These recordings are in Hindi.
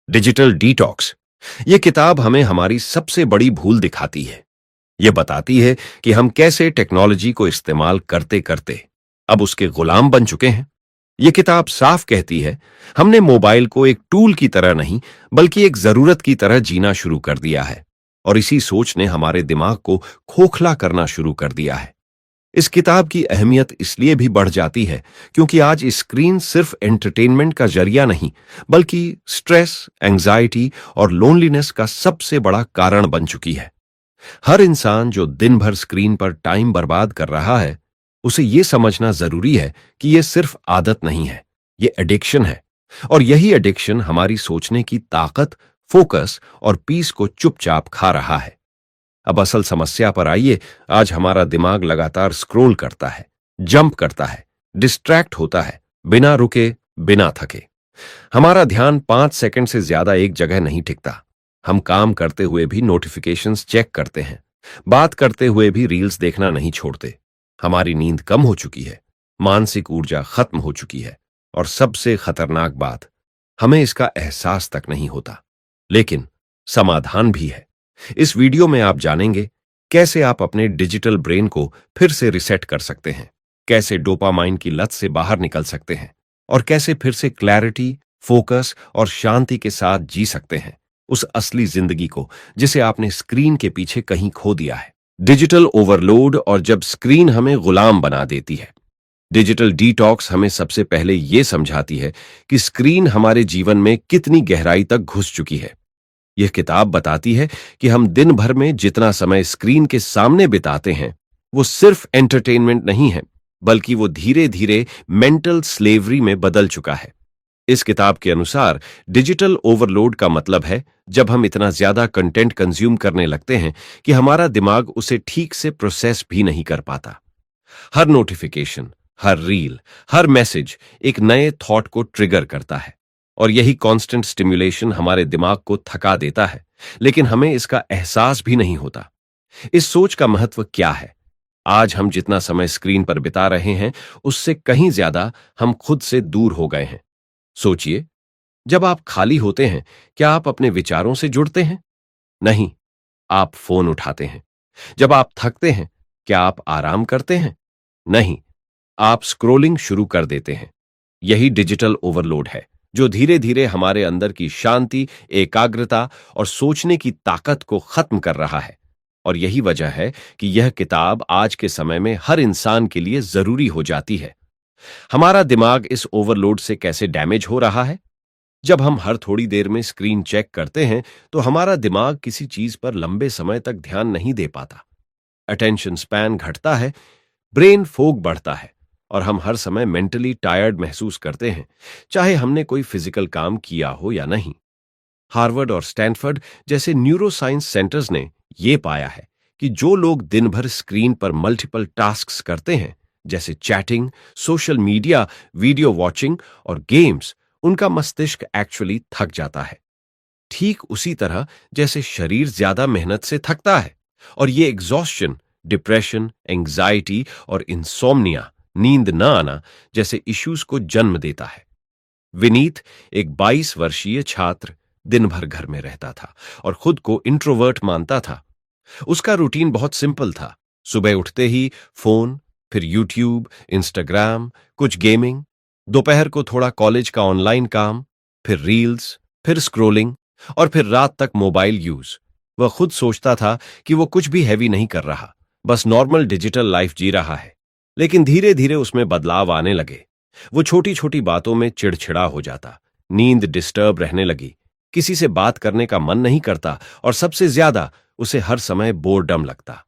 Digital detox. ये किताब हमें हमारी सबसे बड़ी भूल दिखाती है। ये बताती है कि हम कैसे टेक्नोलॉजी को इस्तेमाल करते करते अब उसके गुलाम बन चुके हैं। ये किताब साफ कहती है, हमने मोबाइल को एक टूल की तरह नहीं बल्कि एक जरूरत की तरह जीना शुरू कर दिया है, और इसी सोच ने हमारे दिमाग को खोखला करना शुरू कर दिया है। इस किताब की अहमियत इसलिए भी बढ़ जाती है क्योंकि आज स्क्रीन सिर्फ एंटरटेनमेंट का जरिया नहीं बल्कि स्ट्रेस, एंजाइटी और लोनलीनेस का सबसे बड़ा कारण बन चुकी है। हर इंसान जो दिन भर स्क्रीन पर टाइम बर्बाद कर रहा है, उसे यह समझना जरूरी है कि यह सिर्फ आदत नहीं है, यह एडिक्शन है। और यही एडिक्शन हमारी सोचने की ताकत, फोकस और पीस को चुपचाप खा रहा है। अब असल समस्या पर आइए। आज हमारा दिमाग लगातार स्क्रॉल करता है, जंप करता है, डिस्ट्रैक्ट होता है, बिना रुके, बिना थके। हमारा ध्यान 5 सेकंड से ज्यादा एक जगह नहीं टिकता। हम काम करते हुए भी नोटिफिकेशंस चेक करते हैं, बात करते हुए भी रील्स देखना नहीं छोड़ते। हमारी नींद कम हो चुकी है, मानसिक ऊर्जा खत्म हो चुकी है, और सबसे खतरनाक बात, हमें इसका एहसास तक नहीं होता। लेकिन समाधान भी है। इस वीडियो में आप जानेंगे कैसे आप अपने डिजिटल ब्रेन को फिर से रिसेट कर सकते हैं, कैसे डोपामाइन की लत से बाहर निकल सकते हैं, और कैसे फिर से क्लैरिटी, फोकस और शांति के साथ जी सकते हैं उस असली जिंदगी को जिसे आपने स्क्रीन के पीछे कहीं खो दिया है। डिजिटल ओवरलोड और जब स्क्रीन हमें गुलाम बना देती है। डिजिटल डिटॉक्स हमें सबसे पहले यह समझाती है कि स्क्रीन हमारे जीवन में कितनी गहराई तक घुस चुकी है। यह किताब बताती है कि हम दिन भर में जितना समय स्क्रीन के सामने बिताते हैं, वो सिर्फ एंटरटेनमेंट नहीं है बल्कि वो धीरे धीरे मेंटल स्लेवरी में बदल चुका है। इस किताब के अनुसार डिजिटल ओवरलोड का मतलब है जब हम इतना ज्यादा कंटेंट कंज्यूम करने लगते हैं कि हमारा दिमाग उसे ठीक से प्रोसेस भी नहीं कर पाता। हर नोटिफिकेशन, हर रील, हर मैसेज एक नए थॉट को ट्रिगर करता है, और यही कांस्टेंट स्टिम्युलेशन हमारे दिमाग को थका देता है, लेकिन हमें इसका एहसास भी नहीं होता। इस सोच का महत्व क्या है? आज हम जितना समय स्क्रीन पर बिता रहे हैं, उससे कहीं ज्यादा हम खुद से दूर हो गए हैं। सोचिए, जब आप खाली होते हैं, क्या आप अपने विचारों से जुड़ते हैं? नहीं, आप फोन उठाते हैं। जब आप थकते हैं, क्या आप आराम करते हैं? नहीं, आप स्क्रोलिंग शुरू कर देते हैं। यही डिजिटल ओवरलोड है जो धीरे धीरे हमारे अंदर की शांति, एकाग्रता और सोचने की ताकत को खत्म कर रहा है। और यही वजह है कि यह किताब आज के समय में हर इंसान के लिए जरूरी हो जाती है। हमारा दिमाग इस ओवरलोड से कैसे डैमेज हो रहा है? जब हम हर थोड़ी देर में स्क्रीन चेक करते हैं, तो हमारा दिमाग किसी चीज पर लंबे समय तक ध्यान नहीं दे पाता। अटेंशन स्पैन घटता है, ब्रेन फोग बढ़ता है, और हम हर समय मेंटली टायर्ड महसूस करते हैं, चाहे हमने कोई फिजिकल काम किया हो या नहीं। हार्वर्ड और स्टैनफोर्ड जैसे न्यूरो साइंस सेंटर्स ने यह पाया है कि जो लोग दिन भर स्क्रीन पर मल्टीपल टास्क्स करते हैं, जैसे chatting, social media, video watching और गेम्स, उनका मस्तिष्क एक्चुअली थक जाता है, ठीक उसी तरह जैसे शरीर ज्यादा मेहनत से थकता है। और ये एग्जॉस्शन डिप्रेशन, एंजाइटी और इंसोम्निया, नींद न आना जैसे इश्यूज को जन्म देता है। विनीत, एक 22 वर्षीय छात्र, दिन भर घर में रहता था और खुद को इंट्रोवर्ट मानता था। उसका रूटीन बहुत सिंपल था। सुबह उठते ही फोन, फिर यूट्यूब, इंस्टाग्राम, कुछ गेमिंग, दोपहर को थोड़ा कॉलेज का ऑनलाइन काम, फिर रील्स, फिर स्क्रोलिंग, और फिर रात तक मोबाइल यूज। वह खुद सोचता था कि वो कुछ भी हैवी नहीं कर रहा, बस नॉर्मल डिजिटल लाइफ जी रहा है। लेकिन धीरे धीरे उसमें बदलाव आने लगे। वो छोटी छोटी बातों में चिड़चिड़ा हो जाता, नींद डिस्टर्ब रहने लगी, किसी से बात करने का मन नहीं करता, और सबसे ज्यादा उसे हर समय बोरडम लगता।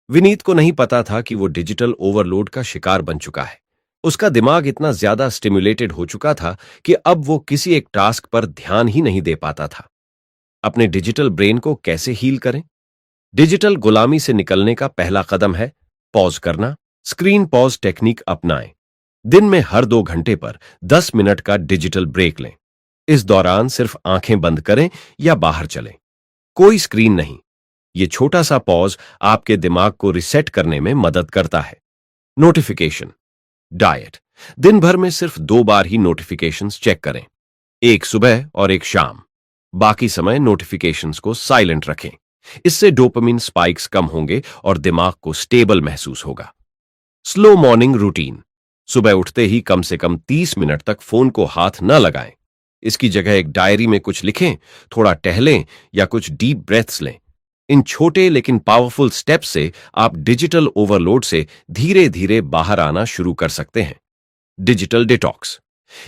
विनीत को नहीं पता था कि वो डिजिटल ओवरलोड का शिकार बन चुका है। उसका दिमाग इतना ज्यादा स्टिम्युलेटेड हो चुका था कि अब वो किसी एक टास्क पर ध्यान ही नहीं दे पाता था। अपने डिजिटल ब्रेन को कैसे हील करें? डिजिटल गुलामी से निकलने का पहला कदम है पॉज करना। स्क्रीन पॉज टेक्निक अपनाएं। दिन में हर 2 घंटे पर 10 मिनट का डिजिटल ब्रेक लें। इस दौरान सिर्फ आंखें बंद करें या बाहर चलें। कोई स्क्रीन नहीं। ये छोटा सा पॉज आपके दिमाग को रिसेट करने में मदद करता है। Notification diet. दिन भर में सिर्फ 2 बार ही नोटिफिकेशंस चेक करें, एक सुबह और एक शाम। बाकी समय नोटिफिकेशंस को साइलेंट रखें। इससे डोपामिन स्पाइक्स कम होंगे और दिमाग को स्टेबल महसूस होगा। Slow morning routine. सुबह उठते ही कम से कम 30 मिनट तक फोन को हाथ न लगाएं। इसकी जगह एक डायरी में कुछ लिखें, थोड़ा टहलें या कुछ डीप ब्रेथ्स लें। इन छोटे लेकिन पावरफुल स्टेप्स से आप डिजिटल ओवरलोड से धीरे धीरे बाहर आना शुरू कर सकते हैं। डिजिटल डिटॉक्स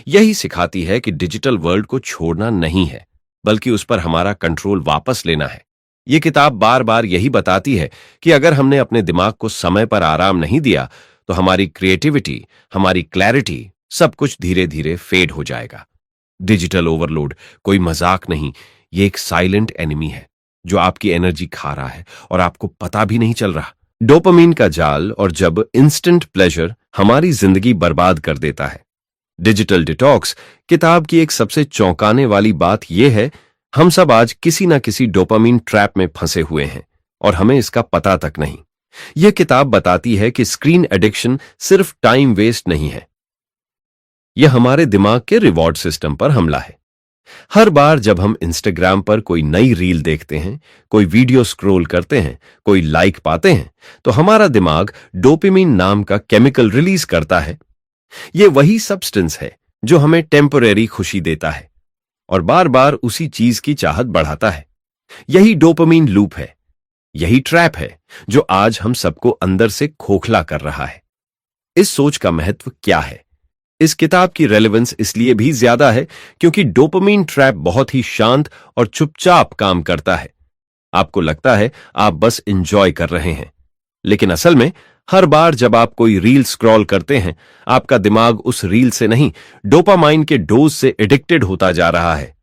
यही सिखाती है कि डिजिटल वर्ल्ड को छोड़ना नहीं है, बल्कि उस पर हमारा कंट्रोल वापस लेना है। यह किताब बार बार यही बताती है कि अगर हमने अपने दिमाग को समय पर आराम नहीं दिया तो हमारी क्रिएटिविटी, हमारी क्लैरिटी, सब कुछ धीरे धीरे फेड हो जाएगा। डिजिटल ओवरलोड कोई मजाक नहीं, ये एक साइलेंट एनिमी है जो आपकी एनर्जी खा रहा है और आपको पता भी नहीं चल रहा। डोपामीन का जाल और जब इंस्टेंट प्लेजर हमारी जिंदगी बर्बाद कर देता है। डिजिटल डिटॉक्स किताब की एक सबसे चौंकाने वाली बात यह है, हम सब आज किसी ना किसी डोपामीन ट्रैप में फंसे हुए हैं और हमें इसका पता तक नहीं। यह किताब बताती है कि स्क्रीन एडिक्शन सिर्फ टाइम वेस्ट नहीं है, यह हमारे दिमाग के रिवॉर्ड सिस्टम पर हमला है। हर बार जब हम इंस्टाग्राम पर कोई नई रील देखते हैं, कोई वीडियो स्क्रॉल करते हैं, कोई लाइक पाते हैं, तो हमारा दिमाग डोपामिन नाम का केमिकल रिलीज करता है। यह वही सब्सटेंस है जो हमें टेम्परेरी खुशी देता है और बार बार उसी चीज की चाहत बढ़ाता है। यही डोपामिन लूप है, यही ट्रैप है जो आज हम सबको अंदर से खोखला कर रहा है। इस सोच का महत्व क्या है? इस किताब की रेलेवेंस इसलिए भी ज्यादा है क्योंकि डोपामिन ट्रैप बहुत ही शांत और चुपचाप काम करता है। आपको लगता है आप बस एंजॉय कर रहे हैं, लेकिन असल में हर बार जब आप कोई रील स्क्रॉल करते हैं, आपका दिमाग उस रील से नहीं, डोपामाइन के डोज से एडिक्टेड होता जा रहा है।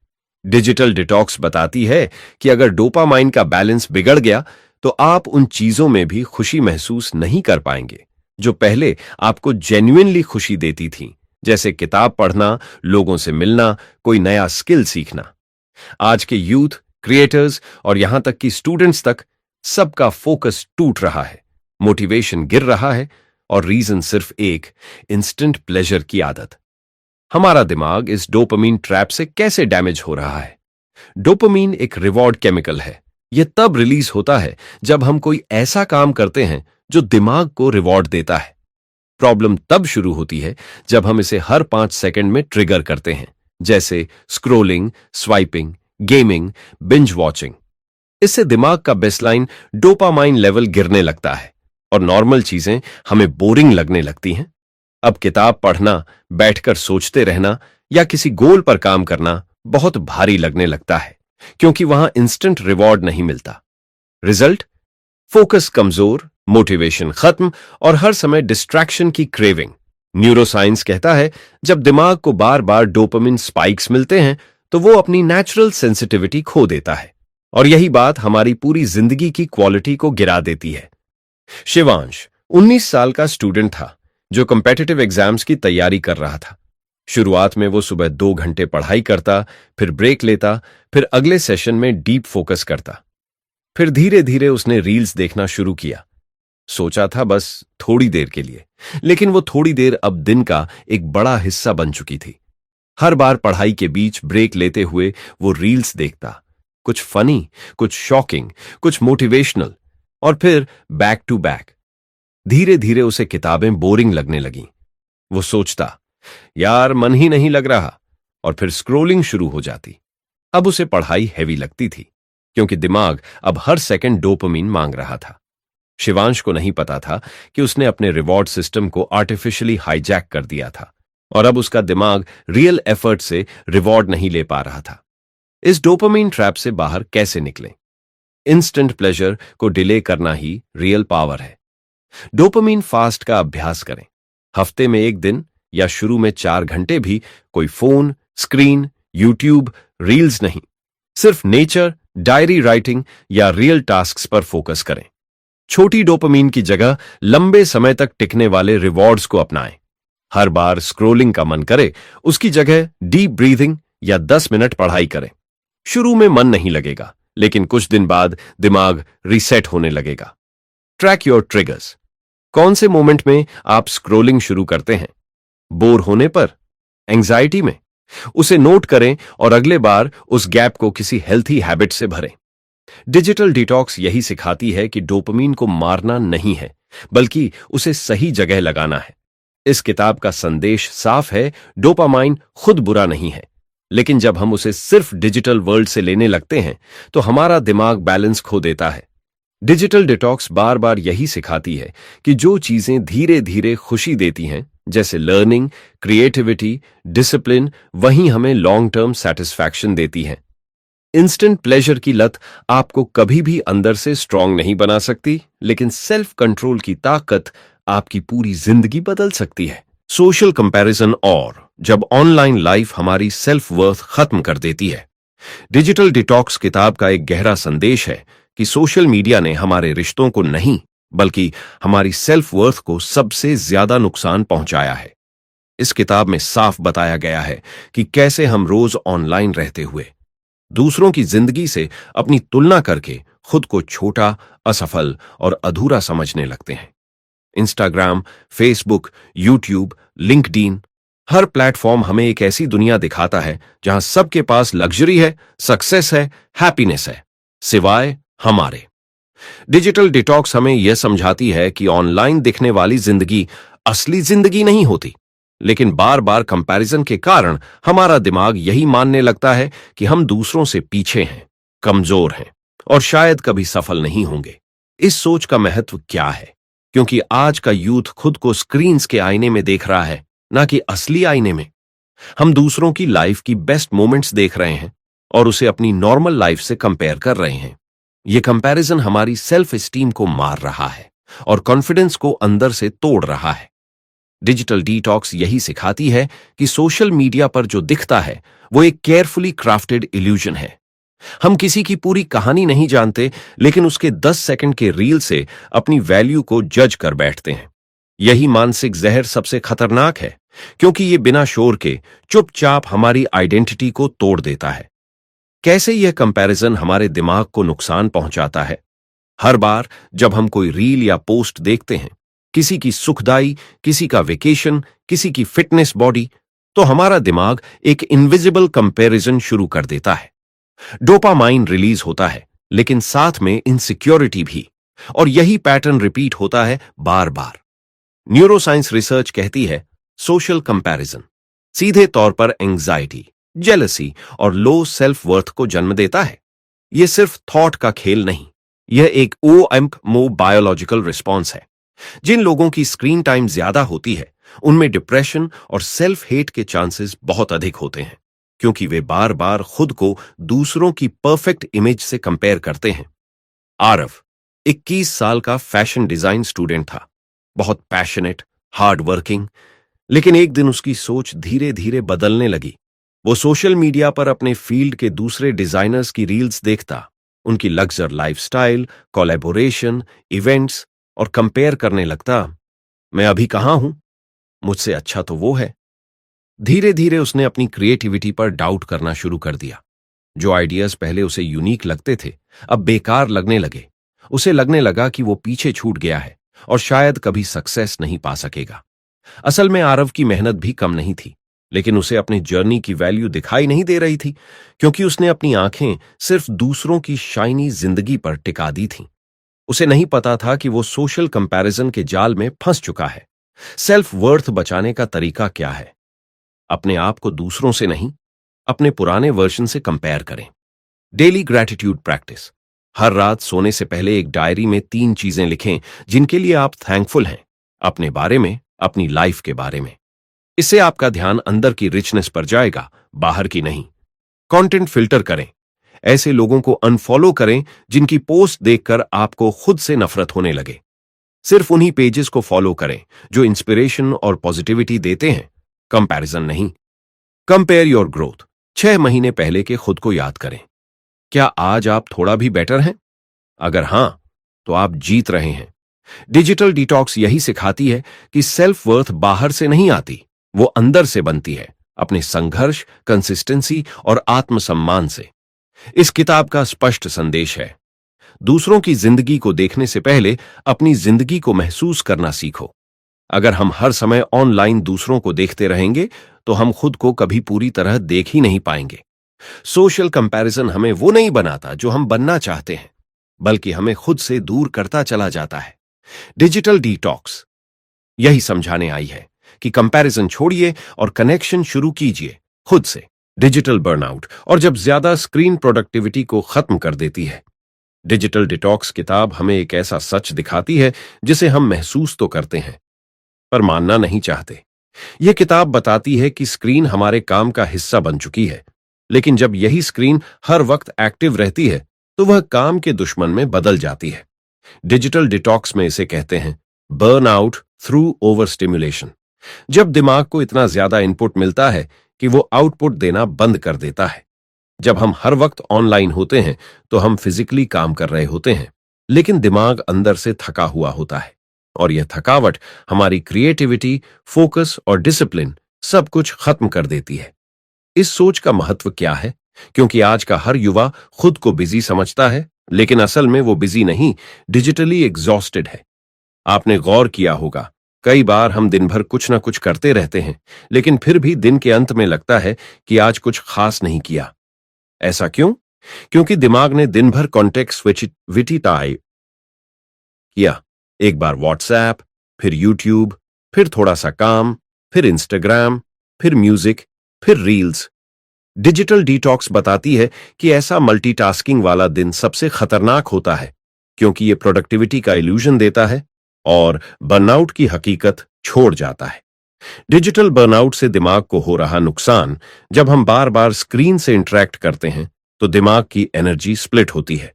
डिजिटल डिटॉक्स बताती है कि अगर डोपामाइन का बैलेंस बिगड़ गया तो आप उन चीजों में भी खुशी महसूस नहीं कर पाएंगे जो पहले आपको जेन्युइनली खुशी देती थी, जैसे किताब पढ़ना, लोगों से मिलना, कोई नया स्किल सीखना। आज के यूथ, क्रिएटर्स और यहां तक कि स्टूडेंट्स तक सबका फोकस टूट रहा है, मोटिवेशन गिर रहा है और रीजन सिर्फ एक, इंस्टेंट प्लेजर की आदत। हमारा दिमाग इस डोपामीन ट्रैप से कैसे डैमेज हो रहा है? डोपामीन एक रिवॉर्ड केमिकल है। यह तब रिलीज होता है जब हम कोई ऐसा काम करते हैं जो दिमाग को रिवॉर्ड देता है। प्रॉब्लम तब शुरू होती है जब हम इसे हर 5 सेकंड में ट्रिगर करते हैं, जैसे scrolling, swiping, gaming, binge watching. इससे दिमाग का बेसलाइन डोपामाइन लेवल गिरने लगता है और नॉर्मल चीजें हमें बोरिंग लगने लगती हैं। अब किताब पढ़ना, बैठकर सोचते रहना या किसी गोल पर काम करना बहुत भारी लगने लगता है क्योंकि वहां इंस्टेंट रिवॉर्ड नहीं मिलता। रिजल्ट? फोकस कमजोर, मोटिवेशन खत्म और हर समय डिस्ट्रैक्शन की क्रेविंग। न्यूरोसाइंस कहता है जब दिमाग को बार बार डोपामिन स्पाइक्स मिलते हैं तो वो अपनी नेचुरल सेंसिटिविटी खो देता है और यही बात हमारी पूरी जिंदगी की क्वालिटी को गिरा देती है। शिवांश 19 साल का स्टूडेंट था जो कॉम्पिटिटिव एग्जाम्स की तैयारी कर रहा था। शुरुआत में वो सुबह 2 घंटे पढ़ाई करता, फिर ब्रेक लेता, फिर अगले सेशन में डीप फोकस करता। फिर धीरे धीरे उसने रील्स देखना शुरू किया। सोचा था बस थोड़ी देर के लिए, लेकिन वो थोड़ी देर अब दिन का एक बड़ा हिस्सा बन चुकी थी। हर बार पढ़ाई के बीच ब्रेक लेते हुए वो रील्स देखता, कुछ फनी, कुछ शॉकिंग, कुछ मोटिवेशनल, और फिर बैक टू बैक। धीरे धीरे उसे किताबें बोरिंग लगने लगीं। वो सोचता, यार मन ही नहीं लग रहा, और फिर स्क्रोलिंग शुरू हो जाती। अब उसे पढ़ाई हैवी लगती थी क्योंकि दिमाग अब हर सेकंड डोपामिन मांग रहा था। शिवांश को नहीं पता था कि उसने अपने रिवॉर्ड सिस्टम को आर्टिफिशियली हाईजैक कर दिया था और अब उसका दिमाग रियल एफर्ट से रिवॉर्ड नहीं ले पा रहा था। इस डोपामिन ट्रैप से बाहर कैसे निकलें? इंस्टेंट प्लेजर को डिले करना ही रियल पावर है। डोपामिन फास्ट का अभ्यास करें। हफ्ते में 1 दिन या शुरू में 4 घंटे भी कोई फोन, स्क्रीन, यूट्यूब, रील्स नहीं, सिर्फ नेचर, डायरी राइटिंग या रियल टास्क्स पर फोकस करें। छोटी डोपामीन की जगह लंबे समय तक टिकने वाले रिवॉर्ड्स को अपनाएं। हर बार स्क्रोलिंग का मन करे, उसकी जगह डीप ब्रीथिंग या 10 मिनट पढ़ाई करें। शुरू में मन नहीं लगेगा, लेकिन कुछ दिन बाद दिमाग रीसेट होने लगेगा। Track your triggers. कौन से मोमेंट में आप स्क्रोलिंग शुरू करते हैं? बोर होने पर, एंजाइटी में, उसे नोट करें और अगले बार उस गैप को किसी हेल्थी हैबिट से भरें। डिजिटल डिटॉक्स यही सिखाती है कि डोपामीन को मारना नहीं है, बल्कि उसे सही जगह लगाना है। इस किताब का संदेश साफ है, डोपामाइन खुद बुरा नहीं है, लेकिन जब हम उसे सिर्फ डिजिटल वर्ल्ड से लेने लगते हैं तो हमारा दिमाग बैलेंस खो देता है। डिजिटल डिटॉक्स बार बार यही सिखाती है कि जो चीजें धीरे धीरे खुशी देती हैं, जैसे लर्निंग, क्रिएटिविटी, डिसिप्लिन, वहीं हमें लॉन्ग टर्म सेटिस्फैक्शन देती हैं। इंस्टेंट प्लेजर की लत आपको कभी भी अंदर से स्ट्रांग नहीं बना सकती, लेकिन सेल्फ कंट्रोल की ताकत आपकी पूरी जिंदगी बदल सकती है। सोशल कंपैरिजन और जब ऑनलाइन लाइफ हमारी सेल्फ वर्थ खत्म कर देती है। डिजिटल डिटॉक्स किताब का एक गहरा संदेश है कि सोशल मीडिया ने हमारे रिश्तों को नहीं, बल्कि हमारी सेल्फ वर्थ को सबसे ज्यादा नुकसान पहुंचाया है। इस किताब में साफ बताया गया है कि कैसे हम रोज ऑनलाइन रहते हुए दूसरों की जिंदगी से अपनी तुलना करके खुद को छोटा, असफल और अधूरा समझने लगते हैं। इंस्टाग्राम, फेसबुक, यूट्यूब, लिंक्डइन, हर प्लेटफॉर्म हमें एक ऐसी दुनिया दिखाता है जहां सबके पास लग्जरी है, सक्सेस है, हैप्पीनेस है, सिवाय हमारे। डिजिटल डिटॉक्स हमें यह समझाती है कि ऑनलाइन दिखने वाली जिंदगी असली जिंदगी नहीं होती, लेकिन बार बार कंपैरिजन के कारण हमारा दिमाग यही मानने लगता है कि हम दूसरों से पीछे हैं, कमजोर हैं और शायद कभी सफल नहीं होंगे। इस सोच का महत्व क्या है? क्योंकि आज का यूथ खुद को स्क्रीन्स के आईने में देख रहा है, ना कि असली आईने में। हम दूसरों की लाइफ की बेस्ट मोमेंट्स देख रहे हैं और उसे अपनी नॉर्मल लाइफ से कंपेयर कर रहे हैं। यह कंपैरिजन हमारी सेल्फ एस्टीम को मार रहा है और कॉन्फिडेंस को अंदर से तोड़ रहा है। डिजिटल डिटॉक्स यही सिखाती है कि सोशल मीडिया पर जो दिखता है वो एक केयरफुली क्राफ्टेड इल्यूजन है। हम किसी की पूरी कहानी नहीं जानते, लेकिन उसके 10 सेकंड के रील से अपनी वैल्यू को जज कर बैठते हैं। यही मानसिक जहर सबसे खतरनाक है, क्योंकि ये बिना शोर के चुपचाप हमारी आइडेंटिटी को तोड़ देता है। कैसे यह कंपैरिजन हमारे दिमाग को नुकसान पहुंचाता है? हर बार जब हम कोई रील या पोस्ट देखते हैं, किसी की सुखदाई, किसी का वेकेशन, किसी की फिटनेस बॉडी, तो हमारा दिमाग एक इनविजिबल कंपैरिजन शुरू कर देता है। डोपामाइन रिलीज होता है, लेकिन साथ में इनसिक्योरिटी भी, और यही पैटर्न रिपीट होता है बार बार। न्यूरोसाइंस रिसर्च कहती है सोशल कंपैरिजन सीधे तौर पर एंग्जाइटी, जेलसी और लो सेल्फ वर्थ को जन्म देता है। यह सिर्फ थॉट का खेल नहीं, यह एक ओएमओ बायोलॉजिकल रिस्पॉन्स है। जिन लोगों की स्क्रीन टाइम ज्यादा होती है, उनमें डिप्रेशन और सेल्फ हेट के चांसेस बहुत अधिक होते हैं, क्योंकि वे बार बार खुद को दूसरों की परफेक्ट इमेज से कंपेयर करते हैं। आरव 21 साल का फैशन डिजाइन स्टूडेंट था, बहुत पैशनेट, हार्ड वर्किंग, लेकिन एक दिन उसकी सोच धीरे धीरे बदलने लगी। वो सोशल मीडिया पर अपने फील्ड के दूसरे डिजाइनर्स की रील्स देखता, उनकी लग्जर लाइफस्टाइल, कोलैबोरेशन, इवेंट्स, और कंपेयर करने लगता, मैं अभी कहां हूं, मुझसे अच्छा तो वो है। धीरे धीरे उसने अपनी क्रिएटिविटी पर डाउट करना शुरू कर दिया। जो आइडियाज पहले उसे यूनिक लगते थे, अब बेकार लगने लगे। उसे लगने लगा कि वो पीछे छूट गया है और शायद कभी सक्सेस नहीं पा सकेगा। असल में आरव की मेहनत भी कम नहीं थी, लेकिन उसे अपनी जर्नी की वैल्यू दिखाई नहीं दे रही थी, क्योंकि उसने अपनी आंखें सिर्फ दूसरों की शाइनी जिंदगी पर टिका दी थीं। उसे नहीं पता था कि वो सोशल कंपैरिजन के जाल में फंस चुका है। सेल्फ वर्थ बचाने का तरीका क्या है? अपने आप को दूसरों से नहीं, अपने पुराने वर्जन से कंपेयर करें। Daily gratitude practice. हर रात सोने से पहले एक डायरी में 3 चीजें लिखें जिनके लिए आप थैंकफुल हैं, अपने बारे में, अपनी लाइफ के बारे में। इससे आपका ध्यान अंदर की रिचनेस पर जाएगा, बाहर की नहीं। कंटेंट फिल्टर करें। ऐसे लोगों को अनफॉलो करें जिनकी पोस्ट देखकर आपको खुद से नफरत होने लगे। सिर्फ उन्हीं पेजेस को फॉलो करें जो इंस्पिरेशन और पॉजिटिविटी देते हैं, कंपैरिजन नहीं। Compare your growth. 6 महीने पहले के खुद को याद करें। क्या आज आप थोड़ा भी बेटर हैं? अगर हां, तो आप जीत रहे हैं। डिजिटल डिटॉक्स यही सिखाती है कि सेल्फ वर्थ बाहर से नहीं आती, वो अंदर से बनती है, अपने संघर्ष, कंसिस्टेंसी और आत्मसम्मान से। इस किताब का स्पष्ट संदेश है, दूसरों की जिंदगी को देखने से पहले अपनी जिंदगी को महसूस करना सीखो। अगर हम हर समय ऑनलाइन दूसरों को देखते रहेंगे तो हम खुद को कभी पूरी तरह देख ही नहीं पाएंगे। सोशल कंपैरिजन हमें वो नहीं बनाता जो हम बनना चाहते हैं, बल्कि हमें खुद से दूर करता चला जाता है। डिजिटल डिटॉक्स यही समझाने आई है कि कंपैरिजन छोड़िए और कनेक्शन शुरू कीजिए खुद से। डिजिटल बर्नआउट और जब ज्यादा स्क्रीन प्रोडक्टिविटी को खत्म कर देती है। डिजिटल डिटॉक्स किताब हमें एक ऐसा सच दिखाती है जिसे हम महसूस तो करते हैं पर मानना नहीं चाहते। यह किताब बताती है कि स्क्रीन हमारे काम का हिस्सा बन चुकी है, लेकिन जब यही स्क्रीन हर वक्त एक्टिव रहती है तो वह काम के दुश्मन में बदल जाती है। डिजिटल डिटॉक्स में इसे कहते हैं बर्नआउट थ्रू ओवर स्टिमुलेशन। जब दिमाग को इतना ज्यादा इनपुट मिलता है कि वो आउटपुट देना बंद कर देता है। जब हम हर वक्त ऑनलाइन होते हैं तो हम फिजिकली काम कर रहे होते हैं, लेकिन दिमाग अंदर से थका हुआ होता है और यह थकावट हमारी क्रिएटिविटी, फोकस और डिसिप्लिन सब कुछ खत्म कर देती है। इस सोच का महत्व क्या है? क्योंकि आज का हर युवा खुद को बिजी समझता है, लेकिन असल में वो बिजी नहीं, डिजिटली एग्जॉस्टेड है। आपने गौर किया होगा, कई बार हम दिन भर कुछ ना कुछ करते रहते हैं, लेकिन फिर भी दिन के अंत में लगता है कि आज कुछ खास नहीं किया। ऐसा क्यों? क्योंकि दिमाग ने दिन भर कॉन्टेक्स्ट स्विचिटाई किया। एक बार व्हाट्सएप, फिर यूट्यूब, फिर थोड़ा सा काम, फिर इंस्टाग्राम, फिर म्यूजिक, फिर रील्स। डिजिटल डिटॉक्स बताती है कि ऐसा मल्टीटास्किंग वाला दिन सबसे खतरनाक होता है, क्योंकि ये प्रोडक्टिविटी का इल्यूजन देता है और बर्नआउट की हकीकत छोड़ जाता है। डिजिटल बर्नआउट से दिमाग को हो रहा नुकसान, जब हम बार बार स्क्रीन से इंटरैक्ट करते हैं तो दिमाग की एनर्जी स्प्लिट होती है।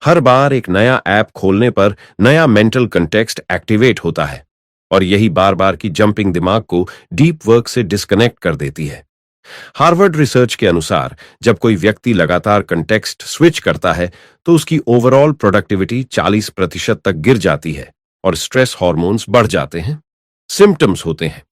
हर बार एक नया ऐप खोलने पर नया मेंटल कंटेक्स्ट एक्टिवेट होता है और यही बार बार की जंपिंग दिमाग को डीप वर्क से डिस्कनेक्ट कर देती है। हार्वर्ड रिसर्च के अनुसार जब कोई व्यक्ति लगातार कंटेक्स्ट स्विच करता है तो उसकी ओवरऑल प्रोडक्टिविटी 40% तक गिर जाती है और स्ट्रेस हार्मोन्स बढ़ जाते हैं। सिम्टम्स होते हैं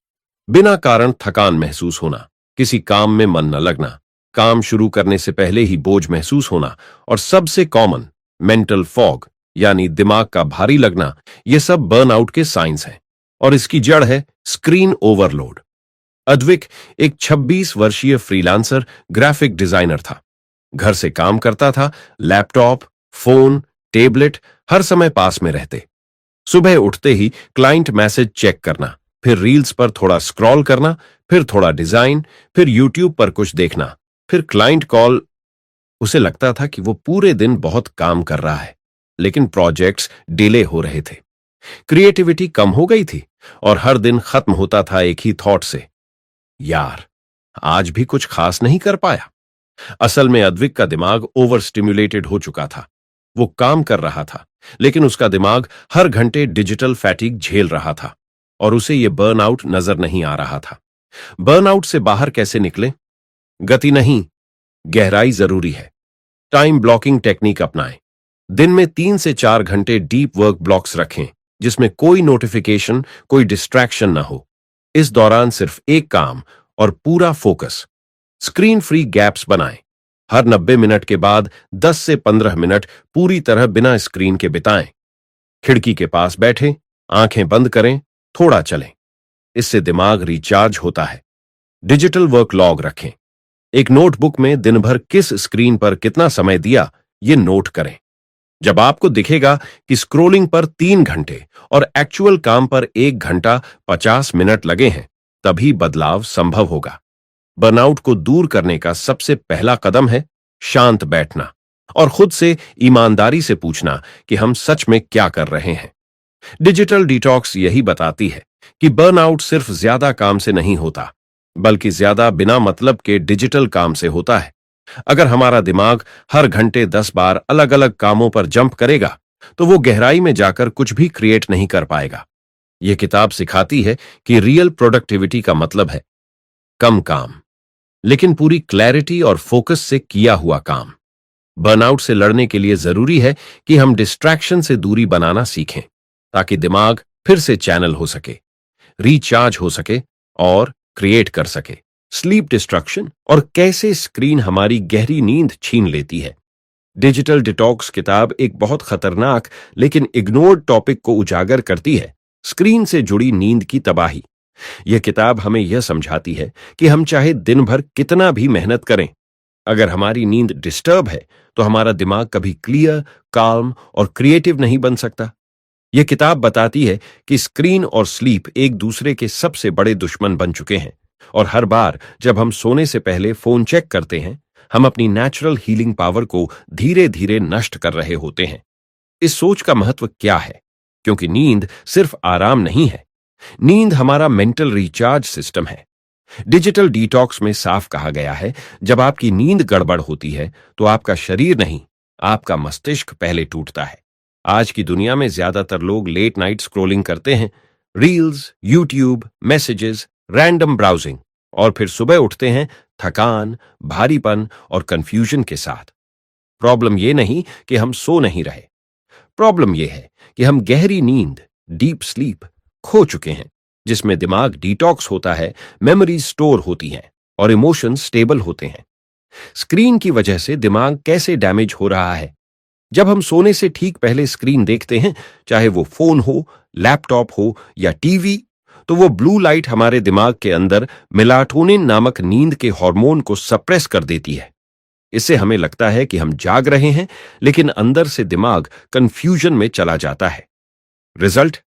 बिना कारण थकान महसूस होना, किसी काम में मन न लगना, काम शुरू करने से पहले ही बोझ महसूस होना और सबसे कॉमन मेंटल फॉग यानी दिमाग का भारी लगना। ये सब बर्नआउट के साइंस हैं और इसकी जड़ है स्क्रीन ओवरलोड। अद्विक एक 26 वर्षीय फ्रीलांसर ग्राफिक डिजाइनर था। घर से काम करता था, लैपटॉप, फोन, टेबलेट हर समय पास में रहते। सुबह उठते ही क्लाइंट मैसेज चेक करना, फिर रील्स पर थोड़ा स्क्रॉल करना, फिर थोड़ा डिजाइन, फिर यूट्यूब पर कुछ देखना, फिर क्लाइंट कॉल। उसे लगता था कि वो पूरे दिन बहुत काम कर रहा है, लेकिन प्रोजेक्ट्स डिले हो रहे थे। क्रिएटिविटी कम हो गई थी और हर दिन खत्म होता था एक ही थॉट से, यार आज भी कुछ खास नहीं कर पाया। असल में अद्विक का दिमाग ओवर स्टिम्युलेटेड हो चुका था। वो काम कर रहा था, लेकिन उसका दिमाग हर घंटे डिजिटल फैटिग झेल रहा था और उसे ये बर्नआउट नजर नहीं आ रहा था। बर्नआउट से बाहर कैसे निकले? गति नहीं, गहराई जरूरी है। टाइम ब्लॉकिंग टेक्निक अपनाएं। दिन में 3 से 4 घंटे डीप वर्क ब्लॉक्स रखें, जिसमें कोई नोटिफिकेशन, कोई डिस्ट्रैक्शन ना हो। इस दौरान सिर्फ एक काम और पूरा फोकस। स्क्रीन फ्री गैप्स बनाएं। हर 90 मिनट के बाद 10 से 15 मिनट पूरी तरह बिना स्क्रीन के बिताएं। खिड़की के पास बैठें, आंखें बंद करें, थोड़ा चलें। इससे दिमाग रिचार्ज होता है। डिजिटल वर्क लॉग रखें। एक नोटबुक में दिन भर किस स्क्रीन पर कितना समय दिया, ये नोट करें। जब आपको दिखेगा कि स्क्रोलिंग पर 3 घंटे और एक्चुअल काम पर 1 घंटा 50 मिनट लगे हैं, तभी बदलाव संभव होगा। बर्नआउट को दूर करने का सबसे पहला कदम है शांत बैठना और खुद से ईमानदारी से पूछना कि हम सच में क्या कर रहे हैं। डिजिटल डिटॉक्स यही बताती है कि बर्नआउट सिर्फ ज्यादा काम से नहीं होता, बल्कि ज्यादा बिना मतलब के डिजिटल काम से होता है। अगर हमारा दिमाग हर घंटे 10 बार अलग अलग कामों पर जंप करेगा तो वो गहराई में जाकर कुछ भी क्रिएट नहीं कर पाएगा। यह किताब सिखाती है कि रियल प्रोडक्टिविटी का मतलब है कम काम, लेकिन पूरी क्लैरिटी और फोकस से किया हुआ काम। बर्नआउट से लड़ने के लिए जरूरी है कि हम डिस्ट्रैक्शन से दूरी बनाना सीखें, ताकि दिमाग फिर से चैनल हो सके, रिचार्ज हो सके और क्रिएट कर सके। स्लीप डिस्ट्रक्शन और कैसे स्क्रीन हमारी गहरी नींद छीन लेती है। डिजिटल डिटॉक्स किताब एक बहुत खतरनाक लेकिन इग्नोर्ड टॉपिक को उजागर करती है, स्क्रीन से जुड़ी नींद की तबाही। यह किताब हमें यह समझाती है कि हम चाहे दिन भर कितना भी मेहनत करें, अगर हमारी नींद डिस्टर्ब है तो हमारा दिमाग कभी क्लियर, काल्म और क्रिएटिव नहीं बन सकता। यह किताब बताती है कि स्क्रीन और स्लीप एक दूसरे के सबसे बड़े दुश्मन बन चुके हैं, और हर बार जब हम सोने से पहले फोन चेक करते हैं, हम अपनी नेचुरल हीलिंग पावर को धीरे धीरे नष्ट कर रहे होते हैं। इस सोच का महत्व क्या है? क्योंकि नींद सिर्फ आराम नहीं है, नींद हमारा मेंटल रिचार्ज सिस्टम है। डिजिटल डिटॉक्स में साफ कहा गया है, जब आपकी नींद गड़बड़ होती है तो आपका शरीर नहीं, आपका मस्तिष्क पहले टूटता है। आज की दुनिया में ज्यादातर लोग लेट नाइट स्क्रोलिंग करते हैं, reels, YouTube, messages, random browsing, और फिर सुबह उठते हैं थकान, भारीपन और कंफ्यूजन के साथ। प्रॉब्लम यह नहीं कि हम सो नहीं रहे, प्रॉब्लम यह है कि हम गहरी नींद, डीप स्लीप खो चुके हैं, जिसमें दिमाग डिटॉक्स होता है, मेमोरीज स्टोर होती हैं और इमोशंस स्टेबल होते हैं। स्क्रीन की वजह से दिमाग कैसे डैमेज हो रहा है? जब हम सोने से ठीक पहले स्क्रीन देखते हैं, चाहे वो फोन हो, लैपटॉप हो या टीवी, तो वो ब्लू लाइट हमारे दिमाग के अंदर मेलाटोनिन नामक नींद के हार्मोन को सप्रेस कर देती है। इससे हमें लगता है कि हम जाग रहे हैं, लेकिन अंदर से दिमाग कंफ्यूजन में चला जाता है। रिजल्ट,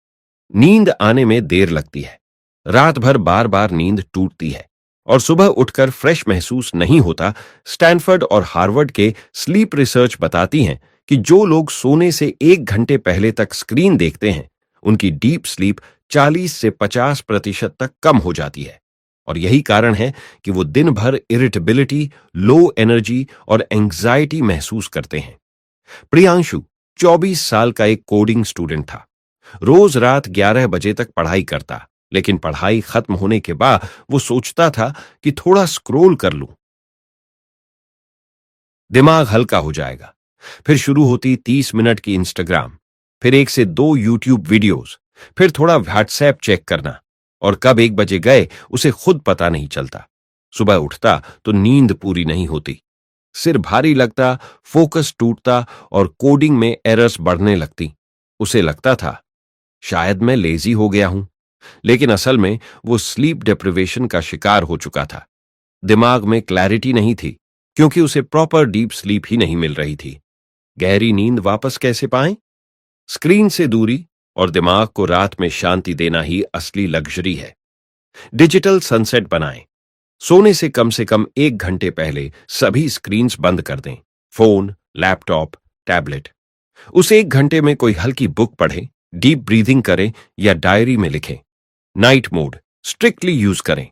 नींद आने में देर लगती है, रात भर बार बार नींद टूटती है और सुबह उठकर फ्रेश महसूस नहीं होता। स्टैनफोर्ड और हार्वर्ड के स्लीप रिसर्च बताती हैं कि जो लोग सोने से 1 घंटे पहले तक स्क्रीन देखते हैं, उनकी डीप स्लीप 40 से 50% तक कम हो जाती है। और यही कारण है कि वो दिन भर इरिटेबिलिटी, लो एनर्जी और एंग्जाइटी महसूस करते हैं। प्रियांशु 24 साल का एक कोडिंग स्टूडेंट था। रोज रात 11 बजे तक पढ़ाई करता, लेकिन पढ़ाई खत्म होने के बाद वो सोचता था कि थोड़ा स्क्रोल कर लूं, दिमाग हल्का हो जाएगा। फिर शुरू होती 30 मिनट की इंस्टाग्राम, फिर 1 से 2 यूट्यूब वीडियोस, फिर थोड़ा व्हाट्सएप चेक करना, और कब 1 बजे गए उसे खुद पता नहीं चलता। सुबह उठता तो नींद पूरी नहीं होती, सिर भारी लगता, फोकस टूटता और कोडिंग में एरर्स बढ़ने लगती। उसे लगता था शायद मैं लेजी हो गया हूं, लेकिन असल में वो स्लीप डिप्रिवेशन का शिकार हो चुका था। दिमाग में क्लैरिटी नहीं थी, क्योंकि उसे प्रॉपर डीप स्लीप ही नहीं मिल रही थी। गहरी नींद वापस कैसे पाएं? स्क्रीन से दूरी और दिमाग को रात में शांति देना ही असली लग्जरी है। डिजिटल सनसेट बनाएं। सोने से कम 1 घंटे पहले सभी स्क्रीन्स बंद कर दें, फोन, लैपटॉप, टैबलेट। उस 1 घंटे में कोई हल्की बुक पढ़ें, डीप ब्रीदिंग करें या डायरी में लिखें। नाइट मोड स्ट्रिक्टली यूज करें।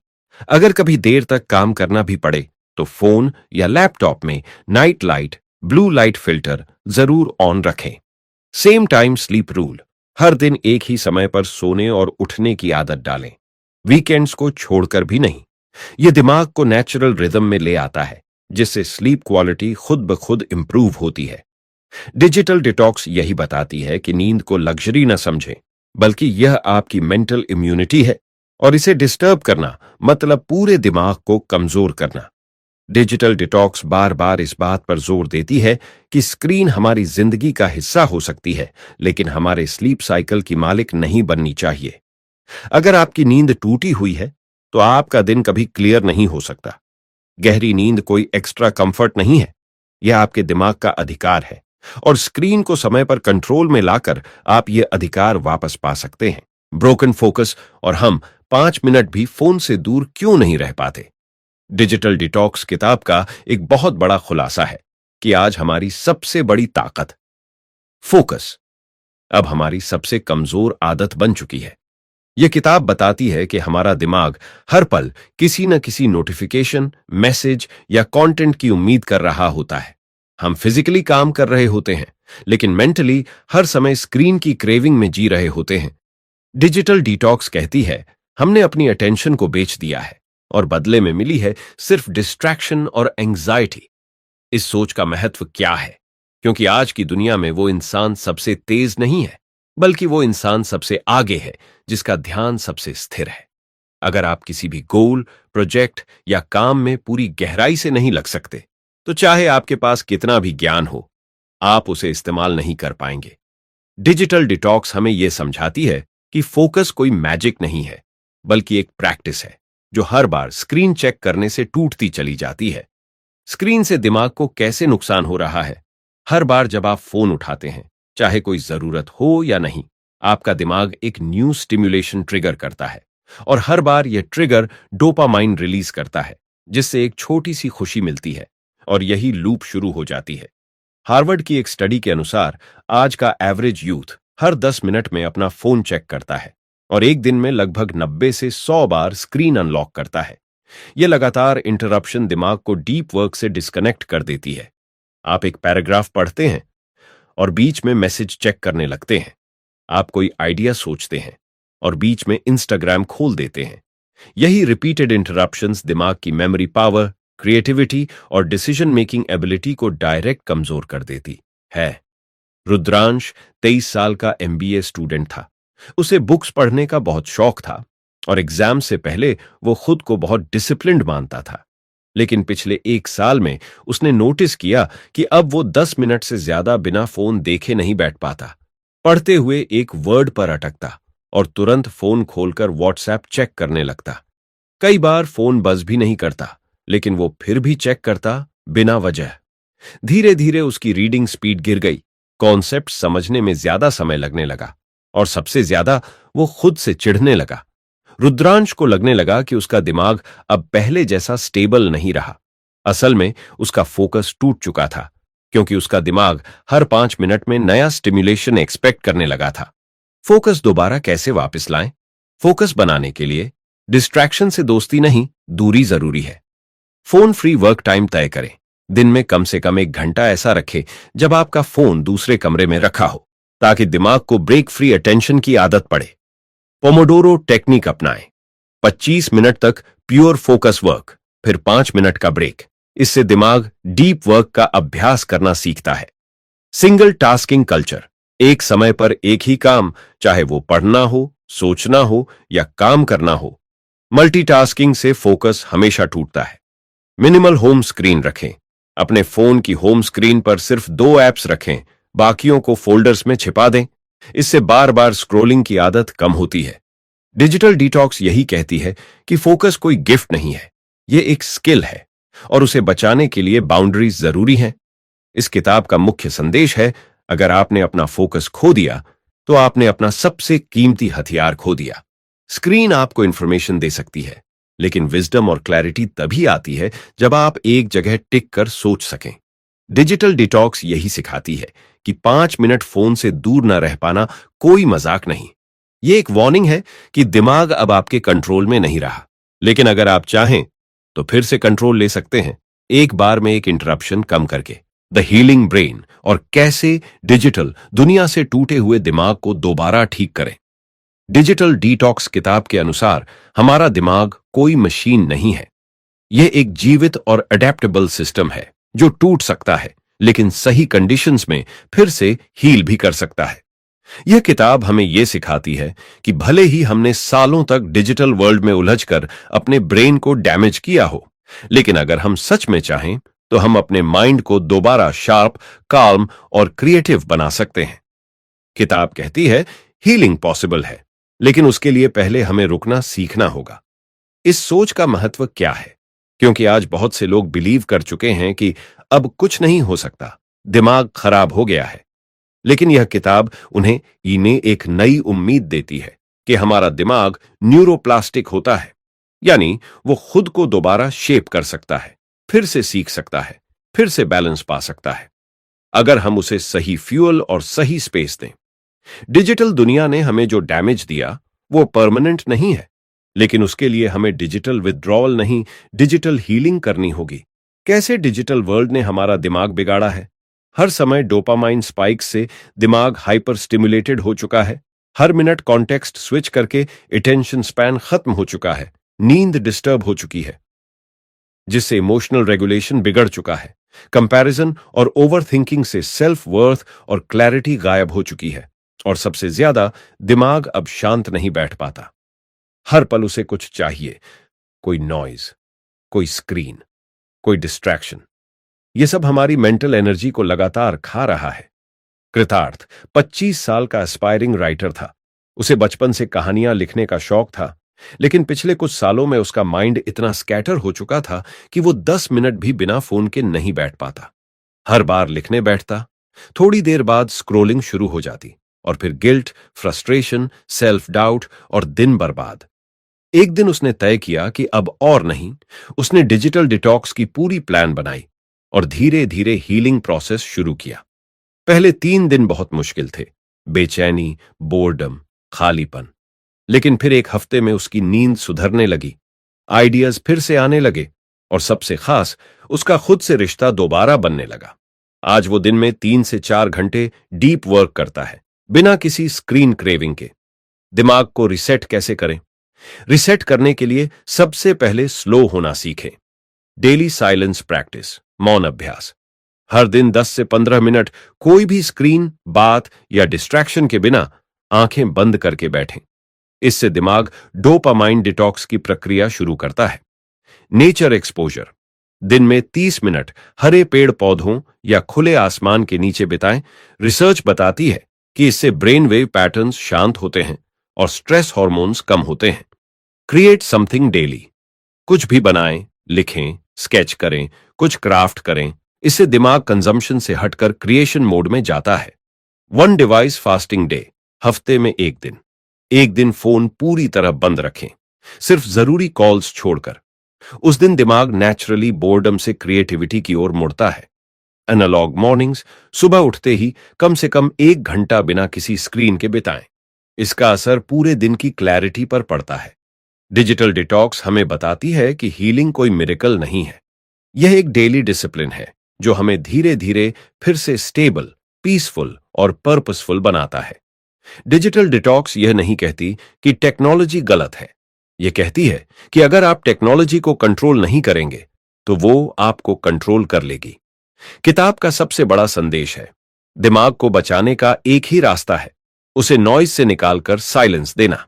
अगर कभी देर तक काम करना भी पड़े तो फोन या लैपटॉप में night light, blue light filter जरूर ऑन रखें। सेम टाइम स्लीप रूल, हर दिन एक ही समय पर सोने और उठने की आदत डालें, वीकेंड्स को छोड़कर भी नहीं। यह दिमाग को नेचुरल रिदम में ले आता है, जिससे स्लीप क्वालिटी खुद ब खुद इंप्रूव होती है। डिजिटल डिटॉक्स यही बताती है कि नींद को लग्जरी न समझें, बल्कि यह आपकी मेंटल इम्यूनिटी है, और इसे डिस्टर्ब करना मतलब पूरे दिमाग को कमजोर करना। डिजिटल डिटॉक्स बार बार इस बात पर जोर देती है कि स्क्रीन हमारी जिंदगी का हिस्सा हो सकती है, लेकिन हमारे स्लीप साइकिल की मालिक नहीं बननी चाहिए। अगर आपकी नींद टूटी हुई है तो आपका दिन कभी क्लियर नहीं हो सकता। गहरी नींद कोई एक्स्ट्रा कंफर्ट नहीं है, यह आपके दिमाग का अधिकार है, और स्क्रीन को समय पर कंट्रोल में लाकर आप यह अधिकार वापस पा सकते हैं। ब्रोकन फोकस और हम 5 मिनट भी फोन से दूर क्यों नहीं रह पाते? डिजिटल डिटॉक्स किताब का एक बहुत बड़ा खुलासा है कि आज हमारी सबसे बड़ी ताकत, फोकस, अब हमारी सबसे कमजोर आदत बन चुकी है। यह किताब बताती है कि हमारा दिमाग हर पल किसी न किसी नोटिफिकेशन, मैसेज या कंटेंट की उम्मीद कर रहा होता है। हम फिजिकली काम कर रहे होते हैं, लेकिन मेंटली हर समय स्क्रीन की क्रेविंग में जी रहे होते हैं। डिजिटल डिटॉक्स कहती है हमने अपनी अटेंशन को बेच दिया है और बदले में मिली है सिर्फ डिस्ट्रैक्शन और एंग्जाइटी। इस सोच का महत्व क्या है? क्योंकि आज की दुनिया में वो इंसान सबसे तेज नहीं है, बल्कि वो इंसान सबसे आगे है जिसका ध्यान सबसे स्थिर है। अगर आप किसी भी गोल, प्रोजेक्ट या काम में पूरी गहराई से नहीं लग सकते, तो चाहे आपके पास कितना भी ज्ञान हो, आप उसे इस्तेमाल नहीं कर पाएंगे। डिजिटल डिटॉक्स हमें यह समझाती है कि फोकस कोई मैजिक नहीं है, बल्कि एक प्रैक्टिस है जो हर बार स्क्रीन चेक करने से टूटती चली जाती है। स्क्रीन से दिमाग को कैसे नुकसान हो रहा है? हर बार जब आप फोन उठाते हैं, चाहे कोई जरूरत हो या नहीं, आपका दिमाग एक न्यू स्टिम्युलेशन ट्रिगर करता है, और हर बार यह ट्रिगर डोपामाइन रिलीज करता है, जिससे एक छोटी सी खुशी मिलती है, और यही लूप शुरू हो जाती है। हार्वर्ड की एक स्टडी के अनुसार आज का एवरेज यूथ हर 10 मिनट में अपना फोन चेक करता है, और एक दिन में लगभग 90 से 100 बार स्क्रीन अनलॉक करता है। यह लगातार इंटरप्शन दिमाग को डीप वर्क से डिस्कनेक्ट कर देती है। आप एक पैराग्राफ पढ़ते हैं और बीच में मैसेज चेक करने लगते हैं। आप कोई आइडिया सोचते हैं और बीच में इंस्टाग्राम खोल देते हैं। यही रिपीटेड इंटरप्शंस दिमाग की मेमोरी पावर, क्रिएटिविटी और डिसीजन मेकिंग एबिलिटी को डायरेक्ट कमजोर कर देती है। रुद्रांश 23 साल का एमबीए स्टूडेंट था। उसे बुक्स पढ़ने का बहुत शौक था और एग्जाम से पहले वो खुद को बहुत डिसिप्लिन्ड मानता था। लेकिन पिछले 1 साल में उसने नोटिस किया कि अब वो 10 मिनट से ज्यादा बिना फोन देखे नहीं बैठ पाता। पढ़ते हुए एक वर्ड पर अटकता और तुरंत फोन खोलकर व्हाट्सएप चेक करने लगता। कई बार फोन बज भी नहीं करता, लेकिन वो फिर भी चेक करता बिना वजह। धीरे धीरे उसकी रीडिंग स्पीड गिर गई, कॉन्सेप्ट समझने में ज्यादा समय लगने लगा, और सबसे ज्यादा वो खुद से चिढ़ने लगा। रुद्रांश को लगने लगा कि उसका दिमाग अब पहले जैसा स्टेबल नहीं रहा। असल में उसका फोकस टूट चुका था, क्योंकि उसका दिमाग हर 5 मिनट में नया स्टिम्युलेशन एक्सपेक्ट करने लगा था। फोकस दोबारा कैसे वापस लाएं? फोकस बनाने के लिए डिस्ट्रैक्शन से दोस्ती नहीं, दूरी जरूरी है। फोन फ्री वर्क टाइम तय करें। दिन में कम से कम 1 घंटा ऐसा रखें जब आपका फोन दूसरे कमरे में रखा हो, ताकि दिमाग को ब्रेक फ्री अटेंशन की आदत पड़े। पोमोडोरो टेक्निक अपनाएं। 25 मिनट तक प्योर फोकस वर्क, फिर 5 मिनट का ब्रेक। इससे दिमाग डीप वर्क का अभ्यास करना सीखता है। Single tasking culture. एक समय पर एक ही काम, चाहे वो पढ़ना हो, सोचना हो या काम करना हो। मल्टीटास्किंग से फोकस हमेशा टूटता है। मिनिमल होम स्क्रीन रखें। अपने फोन की होम स्क्रीन पर सिर्फ 2 ऐप्स रखें, बाकियों को फोल्डर्स में छिपा दें। इससे बार बार स्क्रोलिंग की आदत कम होती है। डिजिटल डिटॉक्स यही कहती है कि फोकस कोई गिफ्ट नहीं है, ये एक स्किल है, और उसे बचाने के लिए बाउंड्रीज जरूरी हैं। इस किताब का मुख्य संदेश है, अगर आपने अपना फोकस खो दिया तो आपने अपना सबसे कीमती हथियार खो दिया। स्क्रीन आपको इंफॉर्मेशन दे सकती है, लेकिन विजडम और क्लैरिटी तभी आती है जब आप एक जगह टिक कर सोच सकें। डिजिटल डिटॉक्स यही सिखाती है कि 5 मिनट फोन से दूर न रह पाना कोई मजाक नहीं। ये एक वार्निंग है कि दिमाग अब आपके कंट्रोल में नहीं रहा, लेकिन अगर आप चाहें तो फिर से कंट्रोल ले सकते हैं, एक बार में एक इंटरप्शन कम करके। द हीलिंग ब्रेन, और कैसे डिजिटल दुनिया से टूटे हुए दिमाग को दोबारा ठीक करें। डिजिटल डिटॉक्स किताब के अनुसार हमारा दिमाग कोई मशीन नहीं है। यह एक जीवित और अडेप्टेबल सिस्टम है जो टूट सकता है, लेकिन सही कंडीशंस में फिर से हील भी कर सकता है। यह किताब हमें यह सिखाती है कि भले ही हमने सालों तक डिजिटल वर्ल्ड में उलझकर अपने ब्रेन को डैमेज किया हो, लेकिन अगर हम सच में चाहें तो हम अपने माइंड को दोबारा शार्प, काल्म और क्रिएटिव बना सकते हैं। किताब कहती है हीलिंग पॉसिबल है, लेकिन उसके लिए पहले हमें रुकना सीखना होगा। इस सोच का महत्व क्या है? क्योंकि आज बहुत से लोग बिलीव कर चुके हैं कि अब कुछ नहीं हो सकता, दिमाग खराब हो गया है। लेकिन यह किताब इन्हें एक नई उम्मीद देती है कि हमारा दिमाग न्यूरोप्लास्टिक होता है, यानी वो खुद को दोबारा शेप कर सकता है, फिर से सीख सकता है, फिर से बैलेंस पा सकता है, अगर हम उसे सही फ्यूल और सही स्पेस दें। डिजिटल दुनिया ने हमें जो डैमेज दिया वो परमानेंट नहीं है, लेकिन उसके लिए हमें डिजिटल विथड्रॉवल नहीं, डिजिटल हीलिंग करनी होगी। कैसे डिजिटल वर्ल्ड ने हमारा दिमाग बिगाड़ा है? हर समय डोपामाइन स्पाइक से दिमाग हाइपर स्टिमुलेटेड हो चुका है। हर मिनट कॉन्टेक्स्ट स्विच करके अटेंशन स्पैन खत्म हो चुका है। नींद डिस्टर्ब हो चुकी है, जिससे इमोशनल रेगुलेशन बिगड़ चुका है। कंपैरिजन और ओवर थिंकिंग से सेल्फ वर्थ और क्लैरिटी गायब हो चुकी है। और सबसे ज्यादा, दिमाग अब शांत नहीं बैठ पाता। हर पल उसे कुछ चाहिए, कोई नॉइज, कोई स्क्रीन, कोई डिस्ट्रैक्शन। यह सब हमारी मेंटल एनर्जी को लगातार खा रहा है। कृतार्थ 25 साल का एस्पायरिंग राइटर था। उसे बचपन से कहानियां लिखने का शौक था, लेकिन पिछले कुछ सालों में उसका माइंड इतना स्कैटर हो चुका था कि वो 10 मिनट भी बिना फोन के नहीं बैठ पाता। हर बार लिखने बैठता, थोड़ी देर बाद स्क्रोलिंग शुरू हो जाती और फिर गिल्ट, फ्रस्ट्रेशन, सेल्फ डाउट और दिन बर्बाद। एक दिन उसने तय किया कि अब और नहीं। उसने डिजिटल डिटॉक्स की पूरी प्लान बनाई और धीरे धीरे हीलिंग प्रोसेस शुरू किया। पहले 3 दिन बहुत मुश्किल थे, बेचैनी, बोर्डम, खालीपन। लेकिन फिर एक हफ्ते में उसकी नींद सुधरने लगी, आइडियाज फिर से आने लगे और सबसे खास, उसका खुद से रिश्ता दोबारा बनने लगा। आज वो दिन में 3 से 4 घंटे डीप वर्क करता है, बिना किसी स्क्रीन क्रेविंग के। दिमाग को रिसेट कैसे करें? रिसेट करने के लिए सबसे पहले स्लो होना सीखें। डेली साइलेंस प्रैक्टिस, मौन अभ्यास। हर दिन 10 से 15 मिनट कोई भी स्क्रीन, बात या डिस्ट्रैक्शन के बिना आंखें बंद करके बैठें। इससे दिमाग डोपामाइन डिटॉक्स की प्रक्रिया शुरू करता है। नेचर एक्सपोजर, दिन में 30 मिनट हरे पेड़ पौधों या खुले आसमान के नीचे बिताएं। रिसर्च बताती है कि इससे ब्रेन वेव पैटर्न्स शांत होते हैं और स्ट्रेस हार्मोन्स कम होते हैं। क्रिएट समथिंग डेली, कुछ भी बनाएं, लिखें, स्केच करें, कुछ क्राफ्ट करें। इससे दिमाग कंजम्पशन से हटकर क्रिएशन मोड में जाता है। 1 डिवाइस फास्टिंग डे, हफ्ते में एक दिन फोन पूरी तरह बंद रखें, सिर्फ जरूरी कॉल्स छोड़कर। उस दिन दिमाग नेचुरली बोर्डम से क्रिएटिविटी की ओर मुड़ता है। एनालॉग मॉर्निंग्स, सुबह उठते ही कम से कम 1 घंटा बिना किसी स्क्रीन के बिताएं। इसका असर पूरे दिन की क्लैरिटी पर पड़ता है। डिजिटल डिटॉक्स हमें बताती है कि हीलिंग कोई मिरेकल नहीं है, यह एक डेली डिसिप्लिन है जो हमें धीरे धीरे फिर से स्टेबल, पीसफुल और पर्पसफुल बनाता है। डिजिटल डिटॉक्स यह नहीं कहती कि टेक्नोलॉजी गलत है, यह कहती है कि अगर आप टेक्नोलॉजी को कंट्रोल नहीं करेंगे तो वो आपको कंट्रोल कर लेगी। किताब का सबसे बड़ा संदेश है, दिमाग को बचाने का एक ही रास्ता है, उसे नॉइज से निकालकर साइलेंस देना।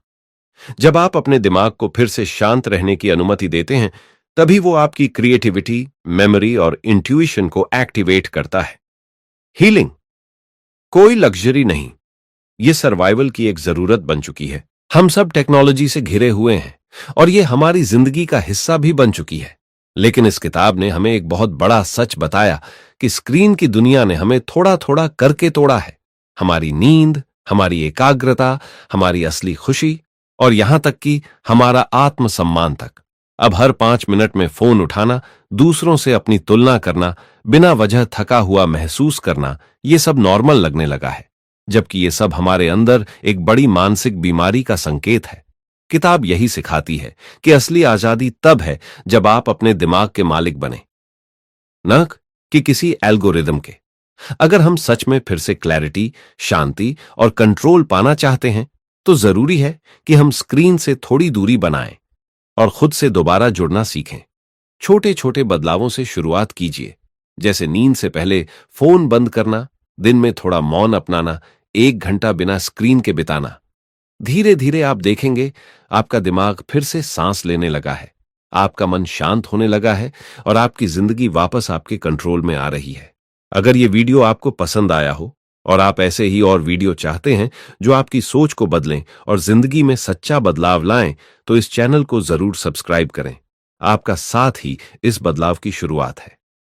जब आप अपने दिमाग को फिर से शांत रहने की अनुमति देते हैं, तभी वो आपकी क्रिएटिविटी, मेमोरी और इंट्यूइशन को एक्टिवेट करता है। हीलिंग कोई लग्जरी नहीं, ये सर्वाइवल की एक जरूरत बन चुकी है। हम सब टेक्नोलॉजी से घिरे हुए हैं और ये हमारी जिंदगी का हिस्सा भी बन चुकी है। लेकिन इस किताब ने हमें एक बहुत बड़ा सच बताया कि स्क्रीन की दुनिया ने हमें थोड़ा थोड़ा करके तोड़ा है। हमारी नींद, हमारी एकाग्रता, हमारी असली खुशी और यहां तक कि हमारा आत्मसम्मान तक। अब हर 5 मिनट में फोन उठाना, दूसरों से अपनी तुलना करना, बिना वजह थका हुआ महसूस करना, ये सब नॉर्मल लगने लगा है, जबकि ये सब हमारे अंदर एक बड़ी मानसिक बीमारी का संकेत है। किताब यही सिखाती है कि असली आजादी तब है जब आप अपने दिमाग के मालिक बने, न कि किसी एल्गोरिदम के। अगर हम सच में फिर से क्लैरिटी, शांति और कंट्रोल पाना चाहते हैं, तो जरूरी है कि हम स्क्रीन से थोड़ी दूरी बनाएं और खुद से दोबारा जुड़ना सीखें। छोटे छोटे बदलावों से शुरुआत कीजिए, जैसे नींद से पहले फोन बंद करना, दिन में थोड़ा मौन अपनाना, 1 घंटा बिना स्क्रीन के बिताना। धीरे धीरे आप देखेंगे आपका दिमाग फिर से सांस लेने लगा है, आपका मन शांत होने लगा है और आपकी जिंदगी वापस आपके कंट्रोल में आ रही है। अगर ये वीडियो आपको पसंद आया हो और आप ऐसे ही और वीडियो चाहते हैं जो आपकी सोच को बदलें और जिंदगी में सच्चा बदलाव लाएं, तो इस चैनल को जरूर सब्सक्राइब करें। आपका साथ ही इस बदलाव की शुरुआत है।